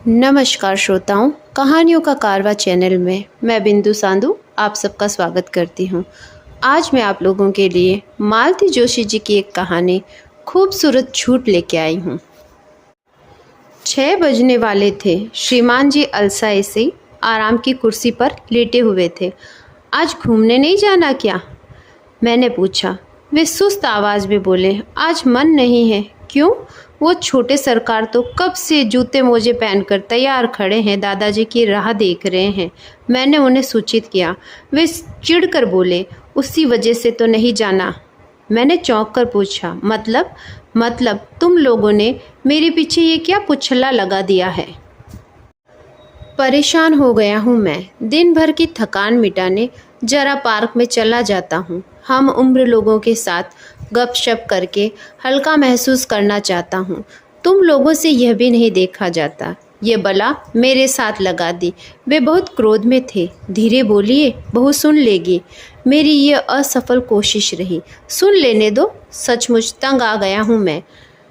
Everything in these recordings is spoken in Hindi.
नमस्कार श्रोताओं, कहानियों का कारवा चैनल में मैं बिंदु सांधु आप सबका स्वागत करती हूँ। आज मैं आप लोगों के लिए मालती जोशी जी की एक कहानी खूबसूरत झूठ लेके आई हूँ। 6 बजने वाले थे। श्रीमान जी अलसाए से आराम की कुर्सी पर लेटे हुए थे। आज घूमने नहीं जाना क्या? मैंने पूछा। वे सुस्त आवाज़ में बोले, आज मन नहीं है। क्यों? वो छोटे सरकार तो कब से जूते मोजे पहनकर तैयार खड़े हैं, दादाजी की राह देख रहे हैं। मैंने उन्हें सूचित किया। वे चिढ़कर बोले, उसी वजह से तो नहीं जाना। मैंने चौंक कर पूछा, मतलब तुम लोगों ने मेरे पीछे ये क्या पुछल्ला लगा दिया है? परेशान हो गया हूँ मैं। दिन भर की थकान मिटाने जरा पार्क में चला जाता हूँ। हम उम्र लोगों के साथ गपशप करके हल्का महसूस करना चाहता हूँ। तुम लोगों से यह भी नहीं देखा जाता। ये बला मेरे साथ लगा दी। वे बहुत क्रोध में थे। धीरे बोलिए, बहू सुन लेगी। मेरी ये असफल कोशिश रही। सुन लेने दो। सचमुच तंग आ गया हूँ मैं।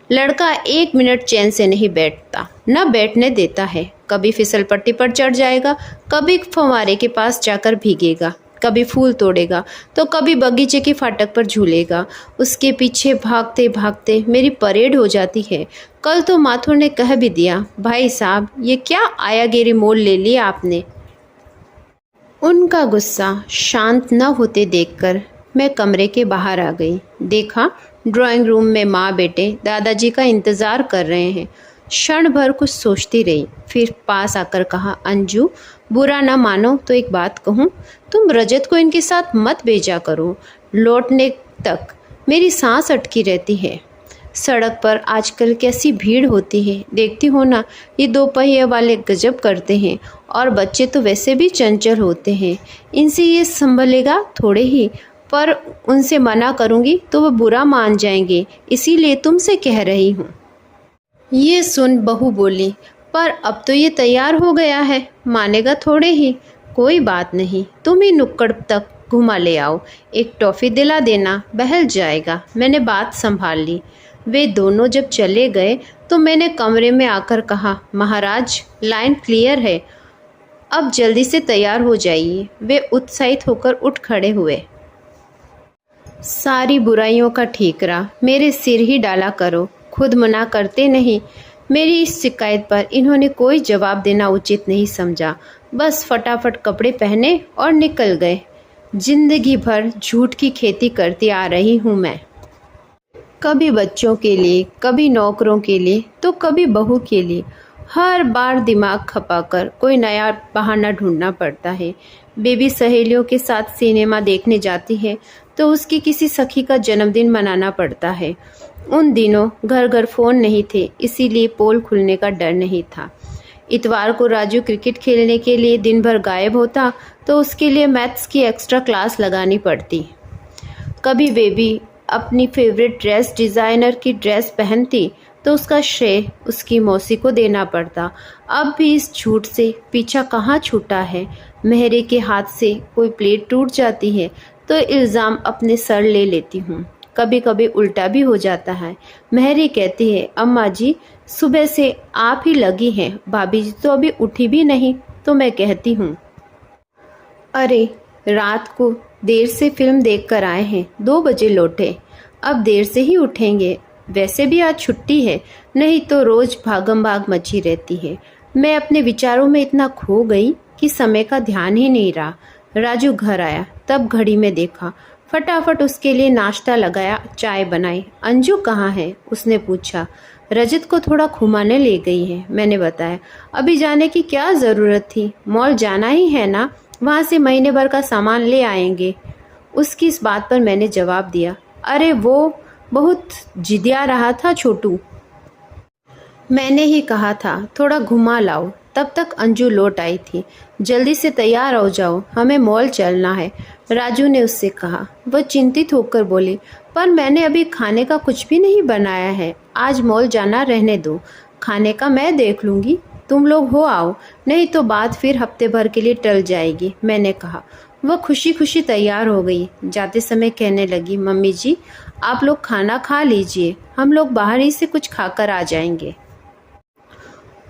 लड़का 1 मिनट चैन से नहीं बैठता, न बैठने देता है। कभी फिसल पट्टी पर चढ़ जाएगा, कभी फव्वारे के पास जाकर भीगेगा, कभी फूल तोड़ेगा तो कभी बगीचे के फाटक पर झूलेगा। उसके पीछे भागते भागते मेरी परेड हो जाती है। कल तो माथुर ने कह भी दिया, भाई साहब ये क्या आयागेरी मोल ले लिया आपने। उनका गुस्सा शांत न होते देखकर मैं कमरे के बाहर आ गई। देखा, ड्राइंग रूम में माँ बेटे दादाजी का इंतज़ार कर रहे हैं। क्षण भर कुछ सोचती रही, फिर पास आकर कहा, अंजू बुरा न मानो तो एक बात कहूँ, तुम रजत को इनके साथ मत भेजा करो। लौटने तक मेरी सांस अटकी रहती है। सड़क पर आजकल कैसी भीड़ होती है, देखती हो ना। ये 2 पहिए वाले गजब करते हैं, और बच्चे तो वैसे भी चंचल होते हैं। इनसे ये संभलेगा थोड़े ही, पर उनसे मना करूँगी तो वह बुरा मान जाएंगे, इसीलिए तुमसे कह रही हूँ। ये सुन बहू बोली, पर अब तो ये तैयार हो गया है, मानेगा थोड़े ही। कोई बात नहीं, तुम ही नुक्कड़ तक घुमा ले आओ, एक टॉफ़ी दिला देना, बहल जाएगा। मैंने बात संभाल ली। वे दोनों जब चले गए तो मैंने कमरे में आकर कहा, महाराज लाइन क्लियर है, अब जल्दी से तैयार हो जाइए। वे उत्साहित होकर उठ खड़े हुए। सारी बुराइयों का ठीकरा मेरे सिर ही डाला करो, खुद मना करते नहीं। मेरी इस शिकायत पर इन्होंने कोई जवाब देना उचित नहीं समझा। बस फटाफट कपड़े पहने और निकल गए। जिंदगी भर झूठ की खेती करती आ रही हूँ मैं। कभी बच्चों के लिए, कभी नौकरों के लिए, तो कभी बहू के लिए। हर बार दिमाग खपाकर कोई नया बहाना ढूंढना पड़ता है। बेबी सहेलियों के साथ सिनेमा देखने जाती है तो उसकी किसी सखी का जन्मदिन मनाना पड़ता है। उन दिनों घर घर फ़ोन नहीं थे, इसीलिए पोल खुलने का डर नहीं था। इतवार को राजू क्रिकेट खेलने के लिए दिन भर गायब होता तो उसके लिए मैथ्स की एक्स्ट्रा क्लास लगानी पड़ती। कभी बेबी अपनी फेवरेट ड्रेस डिज़ाइनर की ड्रेस पहनती तो उसका श्रेय उसकी मौसी को देना पड़ता। अब भी इस झूठ से पीछा कहाँ छूटा है। मेहरे के हाथ से कोई प्लेट टूट जाती है तो इल्ज़ाम अपने सर ले लेती हूँ। कभी कभी उल्टा भी हो जाता है। मेहरी कहती है, अम्मा जी सुबह से आप ही लगी हैं, भाभी जी तो अभी उठी भी नहीं। तो मैं कहती हूँ, अरे रात को देर से फिल्म देख कर आए हैं, 2 बजे लौटे, अब देर से ही उठेंगे। वैसे भी आज छुट्टी है, नहीं तो रोज भागम भाग मची रहती है। मैं अपने विचारों में इतना खो गई कि समय का ध्यान ही नहीं रहा। राजू घर आया तब घड़ी में देखा, फटाफट उसके लिए नाश्ता लगाया, चाय बनाई। अंजू कहाँ है? उसने पूछा। रजत को थोड़ा घुमाने ले गई है, मैंने बताया। अभी जाने की क्या ज़रूरत थी, मॉल जाना ही है ना, वहाँ से महीने भर का सामान ले आएंगे। उसकी इस बात पर मैंने जवाब दिया, अरे वो बहुत जिदिया रहा था छोटू, मैंने ही कहा था थोड़ा घुमा लाओ। तब तक अंजू लौट आई थी। जल्दी से तैयार हो जाओ, हमें मॉल चलना है, राजू ने उससे कहा। वह चिंतित होकर बोली, पर मैंने अभी खाने का कुछ भी नहीं बनाया है, आज मॉल जाना रहने दो, खाने का मैं देख लूँगी, तुम लोग हो आओ, नहीं तो बात फिर हफ्ते भर के लिए टल जाएगी, मैंने कहा। वह खुशी खुशी तैयार हो गई। जाते समय कहने लगी, मम्मी जी आप लोग खाना खा लीजिए, हम लोग बाहर ही से कुछ खाकर आ जाएंगे।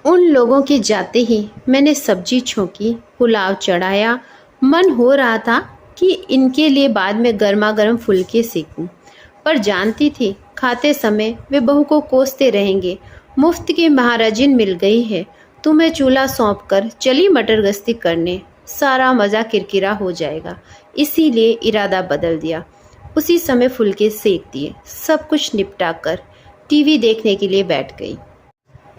उन लोगों के जाते ही मैंने सब्जी छोंकी, पुलाव चढ़ाया। मन हो रहा था कि इनके लिए बाद में गर्मा गर्म फुलके सेकूं, पर जानती थी खाते समय वे बहू को कोसते रहेंगे। मुफ्त की महाराजिन मिल गई है, तुम्हें चूल्हा सौंप कर चली मटर गश्ती करने, सारा मज़ा किरकिरा हो जाएगा। इसीलिए इरादा बदल दिया। उसी समय फुलके सेक दिए। सब कुछ निपटा कर टीवी देखने के लिए बैठ गई।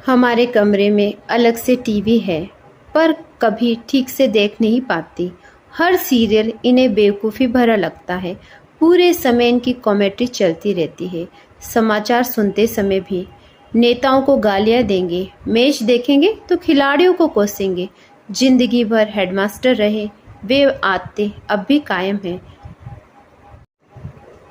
हमारे कमरे में अलग से टीवी है, पर कभी ठीक से देख नहीं पाती। हर सीरियल इन्हें बेवकूफ़ी भरा लगता है। पूरे समय इनकी कॉमेडी चलती रहती है। समाचार सुनते समय भी नेताओं को गालियां देंगे, मैच देखेंगे तो खिलाड़ियों को कोसेंगे। जिंदगी भर हेडमास्टर रहे वे आते अब भी कायम हैं।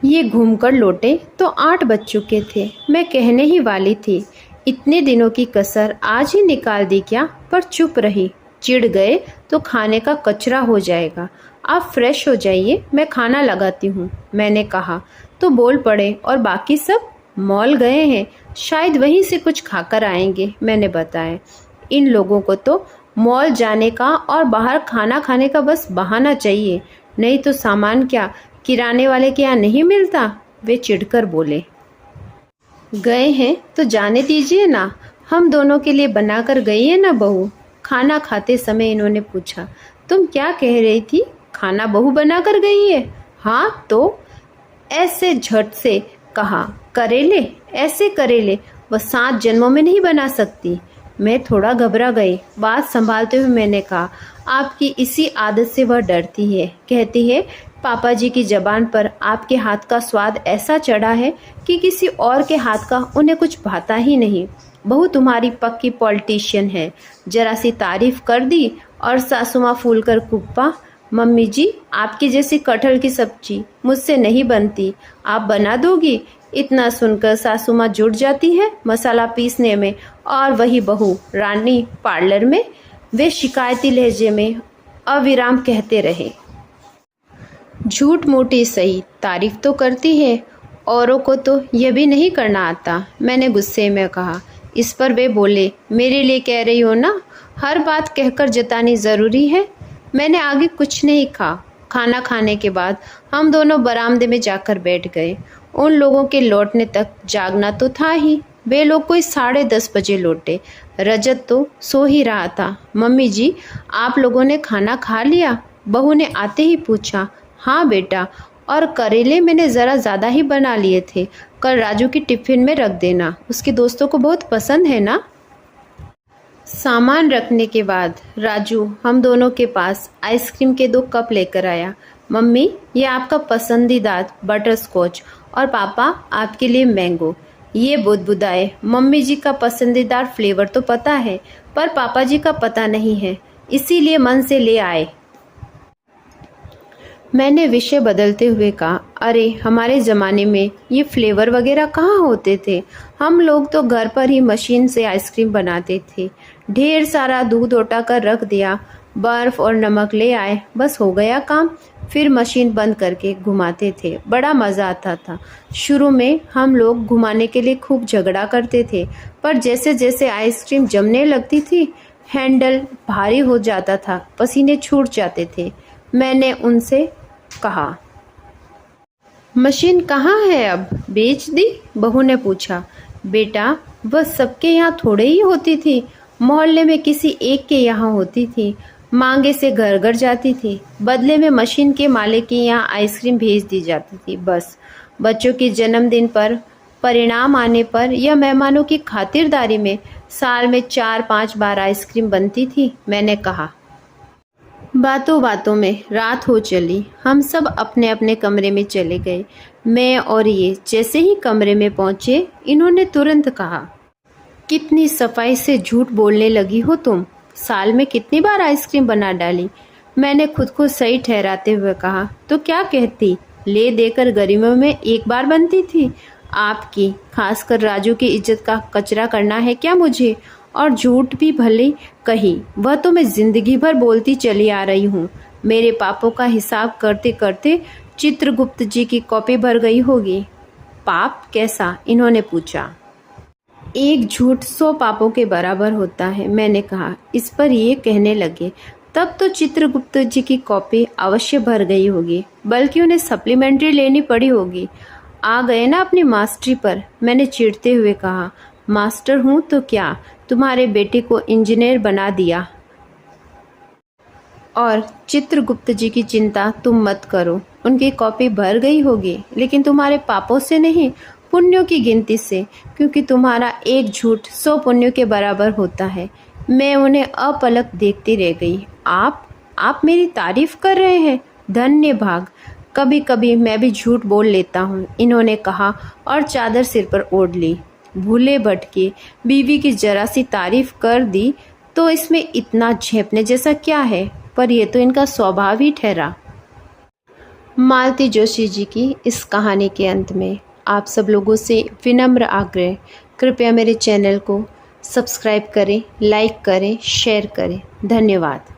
ये घूमकर लौटे तो 8 बज चुके थे। मैं कहने ही वाली थी, इतने दिनों की कसर आज ही निकाल दी क्या, पर चुप रही। चिढ़ गए तो खाने का कचरा हो जाएगा। आप फ्रेश हो जाइए, मैं खाना लगाती हूँ, मैंने कहा तो बोल पड़े, और बाकी सब मॉल गए हैं, शायद वहीं से कुछ खाकर आएंगे, मैंने बताया। इन लोगों को तो मॉल जाने का और बाहर खाना खाने का बस बहाना चाहिए, नहीं तो सामान क्या किराने वाले के यहाँ नहीं मिलता, वे चिढ़कर बोले। गए हैं तो जाने दीजिए ना, हम दोनों के लिए बनाकर गई है ना बहू। खाना खाते समय इन्होंने पूछा, तुम क्या कह रही थी, खाना बहू बनाकर गई है? हाँ तो, ऐसे झट से कहा। करेले, ऐसे करेले वह 7 जन्मों में नहीं बना सकती। मैं थोड़ा घबरा गई। बात संभालते हुए मैंने कहा, आपकी इसी आदत से वह डरती है। कहती है पापा जी की जबान पर आपके हाथ का स्वाद ऐसा चढ़ा है कि किसी और के हाथ का उन्हें कुछ भाता ही नहीं। बहू तुम्हारी पक्की पॉलिटिशियन है। जरा सी तारीफ कर दी और सासू माँ फूल कर कुप्पा। मम्मी जी, आपकी जैसी कटहल की सब्जी मुझसे नहीं बनती, आप बना दोगी? इतना सुनकर सासू माँ जुट जाती है मसाला पीसने में, और वही बहू रानी पार्लर में। वे शिकायती लहजे में अविराम कहते रहे, झूठ मूठी सही, तारीफ तो करती है, औरों को तो यह भी नहीं करना आता, मैंने गुस्से में कहा। इस पर वे बोले, मेरे लिए कह रही हो ना, हर बात कहकर जतानी ज़रूरी है। मैंने आगे कुछ नहीं कहा। खाना खाने के बाद हम दोनों बरामदे में जाकर बैठ गए। उन लोगों के लौटने तक जागना तो था ही। वे लोग कोई 10:30 बजे लौटे। रजत तो सो ही रहा था। मम्मी जी, आप लोगों ने खाना खा लिया? बहू ने आते ही पूछा। हाँ बेटा, और करेले मैंने ज़रा ज़्यादा ही बना लिए थे, कल राजू की टिफ़िन में रख देना, उसके दोस्तों को बहुत पसंद है ना। सामान रखने के बाद राजू हम दोनों के पास आइसक्रीम के 2 कप लेकर आया। मम्मी, ये आपका पसंदीदा बटर स्कॉच, और पापा आपके लिए मैंगो। ये बुदबुदाए। मम्मी जी का पसंदीदा फ्लेवर तो पता है, पर पापा जी का पता नहीं है, इसीलिए मन से ले आए। मैंने विषय बदलते हुए कहा, अरे हमारे ज़माने में ये फ्लेवर वगैरह कहाँ होते थे। हम लोग तो घर पर ही मशीन से आइसक्रीम बनाते थे। ढेर सारा दूध औटा कर रख दिया, बर्फ़ और नमक ले आए, बस हो गया काम। फिर मशीन बंद करके घुमाते थे, बड़ा मज़ा आता था। शुरू में हम लोग घुमाने के लिए खूब झगड़ा करते थे, पर जैसे जैसे आइसक्रीम जमने लगती थी, हैंडल भारी हो जाता था, पसीने छूट जाते थे। मैंने उनसे कहा, मशीन कहाँ है अब, बेच दी? बहू ने पूछा। बेटा, वह सबके यहाँ थोड़े ही होती थी, मोहल्ले में किसी एक के यहाँ होती थी, मांगे से घर घर जाती थी, बदले में मशीन के मालिक के यहाँ आइसक्रीम भेज दी जाती थी। बस बच्चों के जन्मदिन पर, परिणाम आने पर या मेहमानों की खातिरदारी में साल में 4-5 बार आइसक्रीम बनती थी, मैंने कहा। बातों बातों में रात हो चली। हम सब अपने अपने कमरे में चले गए। मैं और ये जैसे ही कमरे में पहुँचे, इन्होंने तुरंत कहा, कितनी सफाई से झूठ बोलने लगी हो तुम, साल में कितनी बार आइसक्रीम बना डाली। मैंने खुद को सही ठहराते हुए कहा, तो क्या कहती, ले देकर गर्मियों में 1 बार बनती थी। आपकी, खासकर राजू की इज्जत का कचरा करना है क्या मुझे? और झूठ भी भले कही, वह तो मैं जिंदगी भर बोलती चली आ रही हूँ। मेरे पापों का हिसाब करते करते चित्रगुप्त जी की कॉपी भर गई होगी। पाप कैसा? इन्होंने पूछा। एक झूठ 100 पापों के बराबर होता है, मैंने कहा। इस पर ये कहने लगे, तब तो चित्रगुप्त जी की कॉपी अवश्य भर गई होगी, बल्कि उन्हें सप्लीमेंट्री लेनी पड़ी होगी। आ गए ना अपनी मास्टरी पर, मैंने चिढ़ते हुए कहा। मास्टर हूँ तो क्या, तुम्हारे बेटे को इंजीनियर बना दिया। और चित्रगुप्त जी की चिंता तुम मत करो, उनकी कॉपी भर गई होगी, लेकिन तुम्हारे पापों से नहीं, पुण्यों की गिनती से, क्योंकि तुम्हारा एक झूठ 100 पुण्यों के बराबर होता है। मैं उन्हें अपलक देखती रह गई। आप मेरी तारीफ कर रहे हैं? धन्य भाग। कभी कभी मैं भी झूठ बोल लेता हूँ, इन्होंने कहा और चादर सिर पर ओढ़ ली। भूले भटके बीवी की जरा सी तारीफ कर दी तो इसमें इतना झेपने जैसा क्या है, पर यह तो इनका स्वभाव ही ठहरा। मालती जोशी जी की इस कहानी के अंत में आप सब लोगों से विनम्र आग्रह, कृपया मेरे चैनल को सब्सक्राइब करें, लाइक करें, शेयर करें। धन्यवाद।